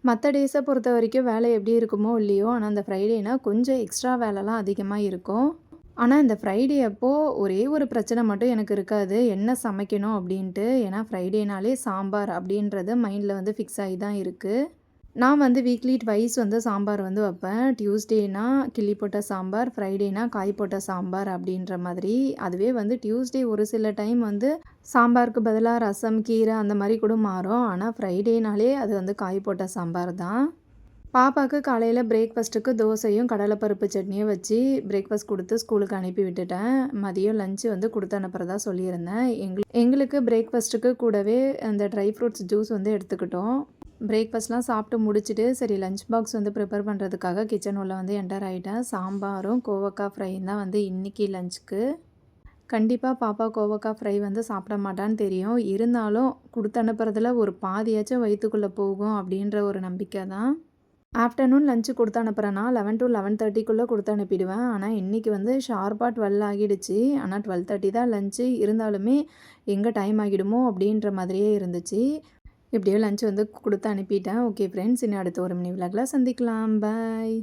மற்ற டேஸை பொறுத்த வரைக்கும் வேலை எப்படி இருக்குமோ இல்லையோ, ஆனால் அந்த ஃப்ரைடேனா கொஞ்சம் எக்ஸ்ட்ரா வேலைலாம் அதிகமாக இருக்கும். ஆனால் இந்த ஃப்ரைடே அப்போது ஒரே ஒரு பிரச்சனை மட்டும் எனக்கு இருக்காது. என்ன சமைக்கணும் அப்படின்ட்டு. ஏன்னா ஃப்ரைடேனாலே சாம்பார் அப்படின்றது மைண்டில் வந்து ஃபிக்ஸ் ஆகி தான் இருக்குது. நான் வந்து வீக்லி ட்வைஸ் வந்து சாம்பார் வந்து வைப்பேன். டியூஸ்டேனா கிள்ளி போட்ட சாம்பார், ஃப்ரைடேனா காய் போட்ட சாம்பார் அப்படின்ற மாதிரி. அதுவே வந்து டியூஸ்டே ஒரு சில டைம் வந்து சாம்பாருக்கு பதிலா ரசம், கீரை அந்த மாதிரி கூட மாறும். ஆனால் ஃப்ரைடேனாலே அது வந்து காய் போட்ட சாம்பார் தான். பாப்பாவுக்கு காலையில் பிரேக்ஃபாஸ்ட்டுக்கு தோசையும் கடலைப்பருப்பு சட்னியும் வச்சு பிரேக்ஃபாஸ்ட் கொடுத்து ஸ்கூலுக்கு அனுப்பி விட்டுட்டேன். மதியம் லஞ்சு வந்து கொடுத்து அனுப்புகிறதா சொல்லியிருந்தேன். எங்களுக்கு பிரேக்ஃபாஸ்ட்டுக்கு கூடவே அந்த ட்ரை ஃப்ரூட்ஸ் ஜூஸ் வந்து எடுத்துக்கிட்டோம். பிரேக்ஃபாஸ்ட்லாம் சாப்பிட்டு முடிச்சுட்டு சரி லஞ்ச் பாக்ஸ் வந்து ப்ரிப்பேர் பண்ணுறதுக்காக கிச்சன் உள்ள வந்து என்டர் ஆகிட்டேன். சாம்பாரும் கோவக்காய் ஃப்ரையும் தான் வந்து இன்றைக்கி லஞ்சுக்கு. கண்டிப்பாக பாப்பா கோவக்காய் ஃப்ரை வந்து சாப்பிட மாட்டான்னு தெரியும். இருந்தாலும் கொடுத்து அனுப்புறதுல ஒரு பாதியாச்சும் வயிற்றுக்குள்ளே போகும் அப்படின்ற ஒரு நம்பிக்கை தான். ஆஃப்டர்நூன் லஞ்சு கொடுத்து அனுப்புகிறேன்னா 11 to 11:30க்குள்ளே கொடுத்து அனுப்பிடுவேன். ஆனால் இன்றைக்கி வந்து ஷார்ப்பாக 12 ஆகிடுச்சு. ஆனால் 12:30 தான் லஞ்சு. இருந்தாலுமே எங்கே டைம் ஆகிடுமோ அப்படின்ற மாதிரியே இருந்துச்சு. எப்படியோ லஞ்ச் வந்து கொடுத்து அனுப்பிட்டேன். ஓகே ஃப்ரெண்ட்ஸ், இன்னும் அடுத்த ஒரு மினி விலாகில் சந்திக்கலாம். பாய்.